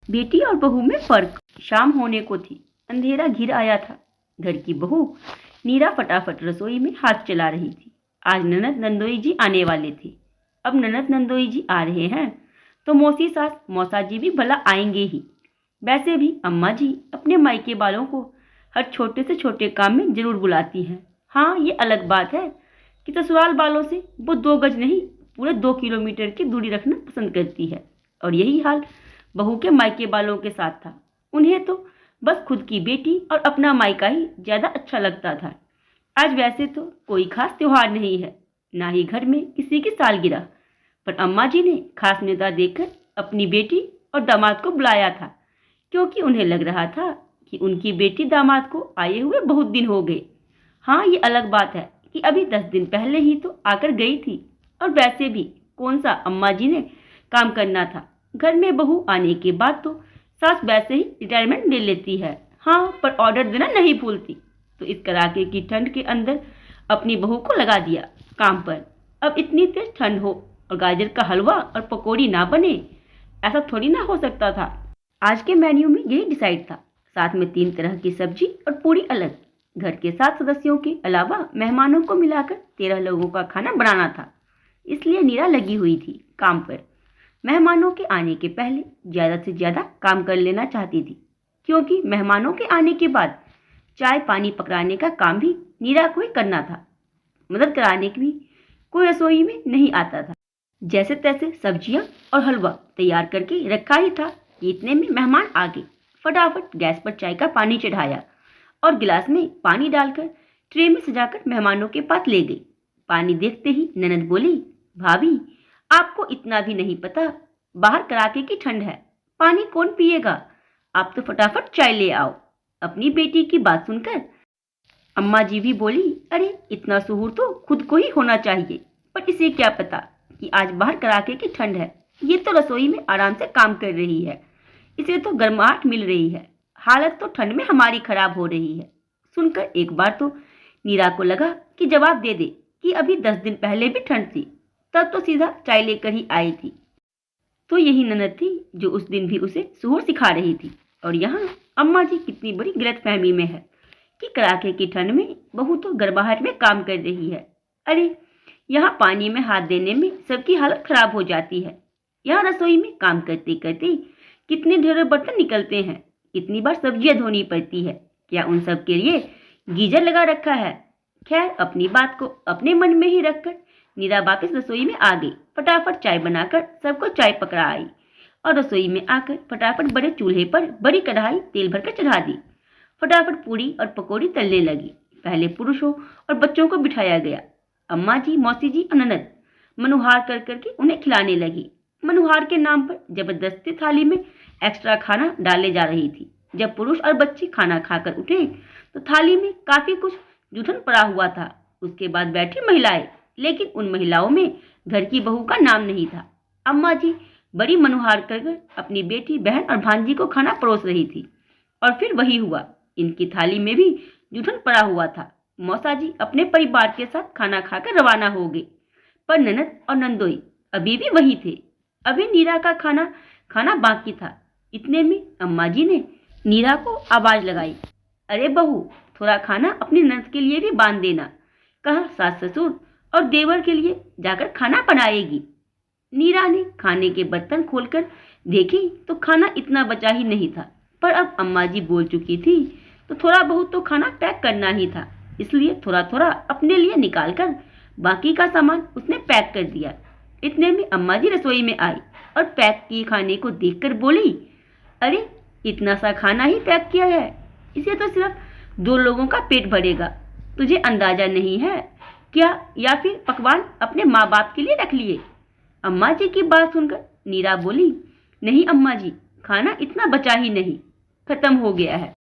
बेटी और बहू में फर्क। शाम होने को थी, अंधेरा घिर आया था। घर की बहू नीरा फटाफट रसोई में हाथ चला रही थी। आज ननद नंदोई जी आने वाले थे। अब ननद नंदोई जी आ रहे हैं तो मौसी सास मौसा जी भी भला आएंगे ही। वैसे भी अम्मा जी अपने मायके वालों को हर छोटे से छोटे काम में जरूर बुलाती हैं। हाँ, ये अलग बात है कि ससुराल वालों से वो 2 गज नहीं, पूरे 2 किलोमीटर की दूरी रखना पसंद करती है। और यही हाल बहू के मायके वालों के साथ था। उन्हें तो बस खुद की बेटी और अपना मायका ही ज़्यादा अच्छा लगता था। आज वैसे तो कोई खास त्योहार नहीं है, ना ही घर में किसी की सालगिरह, पर अम्मा जी ने खास न्योता देकर अपनी बेटी और दामाद को बुलाया था, क्योंकि उन्हें लग रहा था कि उनकी बेटी दामाद को आए हुए बहुत दिन हो गए। हाँ, ये अलग बात है कि अभी 10 दिन पहले ही तो आकर गई थी। और वैसे भी कौन सा अम्मा जी ने काम करना था। घर में बहू आने के बाद तो सास वैसे ही रिटायरमेंट ले लेती है। हाँ, पर ऑर्डर देना नहीं भूलती। तो इस कड़ाके की ठंड के अंदर अपनी बहू को लगा दिया काम पर। अब इतनी तेज ठंड हो और गाजर का हलवा और पकौड़ी ना बने, ऐसा थोड़ी ना हो सकता था। आज के मेन्यू में यही डिसाइड था। साथ में 3 तरह की सब्जी और पूरी अलग। घर के 7 सदस्यों के अलावा मेहमानों को मिलाकर 13 लोगों का खाना बनाना था। इसलिए नीरा लगी हुई थी काम पर। मेहमानों के आने के पहले ज़्यादा से ज़्यादा काम कर लेना चाहती थी, क्योंकि मेहमानों के आने के बाद चाय पानी पकड़ाने का काम भी नीरा को ही करना था। मदद कराने की भी कोई रसोई में नहीं आता था। जैसे तैसे सब्जियां और हलवा तैयार करके रखा ही था। इतने में मेहमान आ गए। फटाफट गैस पर चाय का पानी चढ़ाया और गिलास में पानी डालकर ट्रे में सजाकर मेहमानों के पास ले गई। पानी देखते ही ननद बोली, भाभी आपको इतना भी नहीं पता, बाहर कड़ाके की ठंड है, पानी कौन पिएगा, आप तो फटाफट चाय ले आओ। अपनी बेटी की बात सुनकर अम्मा जी भी बोली, अरे इतना सुहूर तो खुद को ही होना चाहिए, पर इसे क्या पता कि आज बाहर कड़ाके की ठंड है। ये तो रसोई में आराम से काम कर रही है, इसे तो गर्माहट मिल रही है। हालत तो ठंड में हमारी खराब हो रही है। सुनकर एक बार तो नीरा को लगा कि जवाब दे दे कि अभी 10 दिन पहले भी ठंड थी, तब तो सीधा चाय लेकर ही आई थी। तो यही ननद थी जो उस दिन भी उसे सुहूर सिखा रही थी। और यहाँ अम्मा जी कितनी बड़ी गलतफहमी में है कि कड़ाके की ठंड में बहू तो गर्माहट में काम कर रही है। अरे यहाँ पानी में हाथ देने में सबकी हालत खराब हो जाती है। यहाँ रसोई में काम करते करते कितने ढेरों बर्तन निकलते हैं, कितनी बार सब्जियां धोनी पड़ती है। क्या उन सब के लिए गीजर लगा रखा है। खैर, अपनी बात को अपने मन में ही रखकर नीरा वापस रसोई में आ गई। फटाफट चाय बनाकर सबको चाय पकड़ा आई और रसोई में आकर फटाफट बड़े चूल्हे पर बड़ी कढ़ाई तेल भरकर चढ़ा दी। फटाफट पूड़ी और पकौड़ी तलने लगी। पहले पुरुषों और बच्चों को बिठाया गया। अम्मा जी, मौसी जी और ननद मनुहार कर करके उन्हें खिलाने लगी। मनुहार के नाम पर जबरदस्ती थाली में एक्स्ट्रा खाना डाले जा रही थी। जब पुरुष और बच्चे खाना खाकर उठे तो थाली में काफी कुछ जूठन पड़ा हुआ था। उसके बाद बैठी महिलाएं, लेकिन उन महिलाओं में घर की बहू का नाम नहीं था। अम्मा जी बड़ी मनुहार कर अपनी बेटी, बहन और भांजी को खाना परोस रही थी। और फिर वही हुआ, इनकी थाली में भी जूठन पड़ा हुआ था। मौसा जी अपने परिवार के साथ खाना खाकर रवाना हो गए, पर ननद और नंदोई अभी भी वही थे। अभी नीरा का खाना बाकी था। इतने में अम्मा जी ने नीरा को आवाज लगाई, अरे बहू, थोड़ा खाना अपनी ननद के लिए भी बांध देना। कहा सास ससुर और देवर के लिए जाकर खाना बनाएगी। नीरा ने खाने के बर्तन खोलकर देखी तो खाना इतना बचा ही नहीं था, पर अब अम्मा जी बोल चुकी थी तो थोड़ा बहुत तो खाना पैक करना ही था। इसलिए थोड़ा थोड़ा अपने लिए निकालकर बाकी का सामान उसने पैक कर दिया। इतने में अम्मा जी रसोई में आई और पैक किए खाने को देखकर बोली, अरे इतना सा खाना ही पैक किया है, इसे तो सिर्फ 2 लोगों का पेट भरेगा। तुझे अंदाजा नहीं है क्या, या फिर पकवान अपने माँ बाप के लिए रख लिए। अम्मा जी की बात सुनकर नीरा बोली, नहीं अम्मा जी, खाना इतना बचा ही नहीं, खत्म हो गया है।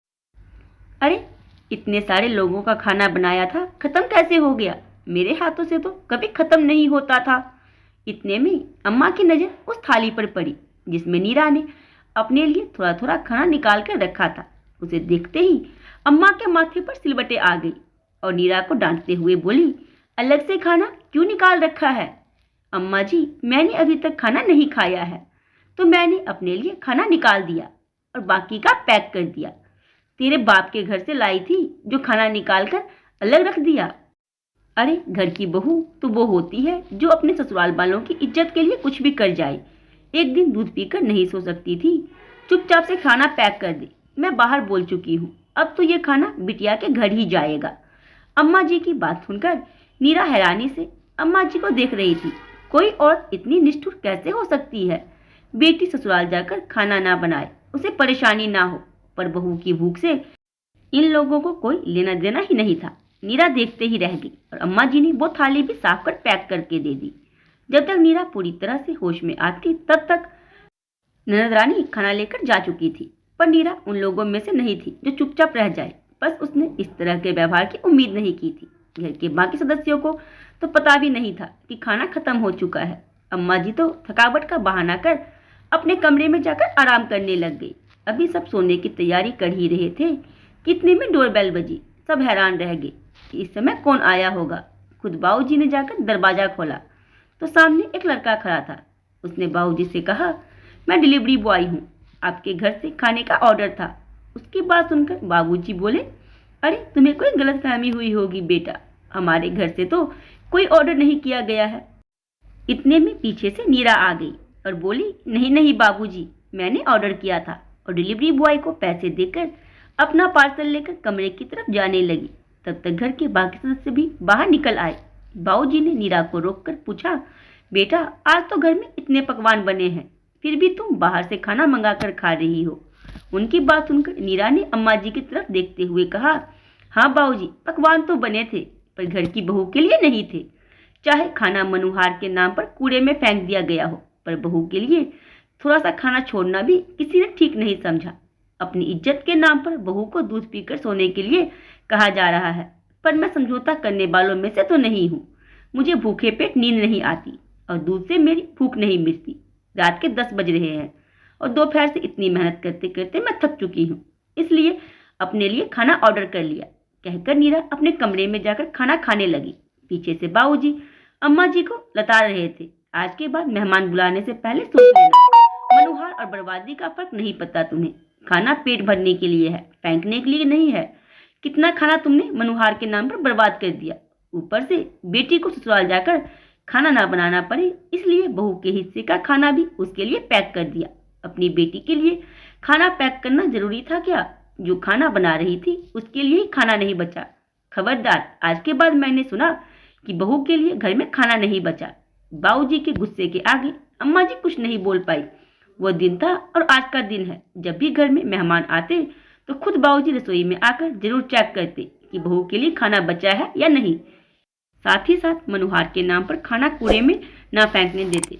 अरे इतने सारे लोगों का खाना बनाया था, खत्म कैसे हो गया? मेरे हाथों से तो कभी खत्म नहीं होता था। इतने में अम्मा की नजर उस थाली पर पड़ी जिसमें नीरा ने अपने लिए थोड़ा थोड़ा खाना निकाल कर रखा था। उसे देखते ही अम्मा के माथे पर सिलवटें आ गई और नीरा को डांटते हुए बोली, अलग से खाना क्यों निकाल रखा है? अम्मा जी, मैंने अभी तक खाना नहीं खाया है, तो मैंने अपने लिए खाना निकाल दिया। और बाकी का पैक कर दिया। तेरे बाप के घर से लाई थी जो खाना निकाल कर अलग रख दिया। अरे घर की बहू तो वो होती है जो अपने ससुराल वालों की इज्जत के लिए कुछ भी कर जाए। एक दिन दूध पीकर नहीं सो सकती थी, चुपचाप से खाना पैक कर दे। मैं बाहर बोल चुकी हूँ, अब तो ये खाना बिटिया के घर ही जाएगा। अम्मा जी की बात सुनकर नीरा हैरानी से अम्मा जी को देख रही थी। कोई औरत इतनी निष्ठुर कैसे हो सकती है? बेटी ससुराल जाकर खाना ना बनाए, उसे परेशानी ना हो, पर बहू की भूख से इन लोगों को कोई लेना देना ही नहीं था। नीरा देखते ही रह गई और अम्मा जी ने वो थाली भी साफ कर पैक करके दे दी। जब तक नीरा पूरी तरह से होश में आती तब तक ननद रानी खाना लेकर जा चुकी थी। पर नीरा उन लोगों में से नहीं थी जो चुपचाप रह जाए। बस उसने इस तरह के व्यवहार की उम्मीद नहीं की थी। घर के बाकी सदस्यों को तो पता भी नहीं था कि खाना खत्म हो चुका है। अम्मा जी तो थकावट का बहाना कर अपने कमरे में जाकर आराम करने लग गई। अभी सब सोने की तैयारी कर ही रहे थे कि इतने में डोरबेल बजी। सब हैरान रह गए कि इस समय कौन आया होगा। खुद बाबूजी ने जाकर दरवाजा खोला तो सामने एक लड़का खड़ा था। उसने बाबूजी से कहा, मैं डिलीवरी बॉय हूँ, आपके घर से खाने का ऑर्डर था। उसकी बात सुनकर बाबूजी बोले, अरे तुम्हें कोई गलतफहमी हुई होगी बेटा, हमारे घर से तो कोई ऑर्डर नहीं किया गया है। इतने में पीछे से नीरा आ गई और बोली, नहीं नहीं बाबूजी, मैंने ऑर्डर किया था। और डिलीवरी बॉय को पैसे देकर अपना पार्सल लेकर कमरे की तरफ जाने लगी। तब तक घर के बाकी सदस्य भी बाहर निकल आए। बाबूजी ने नीरा को रोककर पूछा, बेटा आज तो घर में इतने पकवान बने हैं, फिर भी तुम बाहर से खाना मंगा कर खा रही हो। उनकी बात सुनकर नीरा ने अम्मा जी की तरफ देखते हुए कहा, हाँ बाबूजी, पकवान तो बने थे पर घर की बहू के लिए नहीं थे। चाहे खाना मनुहार के नाम पर कूड़े में फेंक दिया गया हो, पर बहू के लिए थोड़ा सा खाना छोड़ना भी किसी ने ठीक नहीं समझा। अपनी इज्जत के नाम पर बहू को दूध पीकर सोने के लिए कहा जा रहा है, पर मैं समझौता करने वालों में से तो नहीं हूँ। मुझे भूखे पेट नींद नहीं आती और दूध से मेरी भूख नहीं मिटती। रात के 10 बज रहे हैं और दोपहर से इतनी मेहनत करते करते मैं थक चुकी हूँ, इसलिए अपने लिए खाना ऑर्डर कर लिया। कहकर नीरा अपने कमरे में जाकर खाना खाने लगी। पीछे से बाबूजी अम्मा जी को लता रहे थे, आज के बाद मेहमान बुलाने से पहले सोच लेना, मनुहार और बर्बादी का फर्क नहीं पता तुम्हें। खाना पेट भरने के लिए है, फेंकने के लिए नहीं है। कितना खाना तुमने मनुहार के नाम पर बर्बाद कर दिया। ऊपर से बेटी को ससुराल जाकर खाना ना बनाना पड़े, इसलिए बहू के हिस्से का खाना भी उसके लिए पैक कर दिया। अपनी बेटी के लिए खाना पैक करना जरूरी था क्या? जो खाना बना रही थी उसके लिए ही खाना नहीं बचा। खबरदार, आज के बाद मैंने सुना कि बहू के लिए घर में खाना नहीं बचा। बाबूजी के गुस्से के आगे अम्मा जी कुछ नहीं बोल पाई। वो दिन था और आज का दिन है, जब भी घर में मेहमान आते तो खुद बाबूजी रसोई में आकर जरूर चेक करते कि बहू के लिए खाना बचा है या नहीं। साथ ही साथ मनुहार के नाम पर खाना कूड़े में ना फेंकने देते।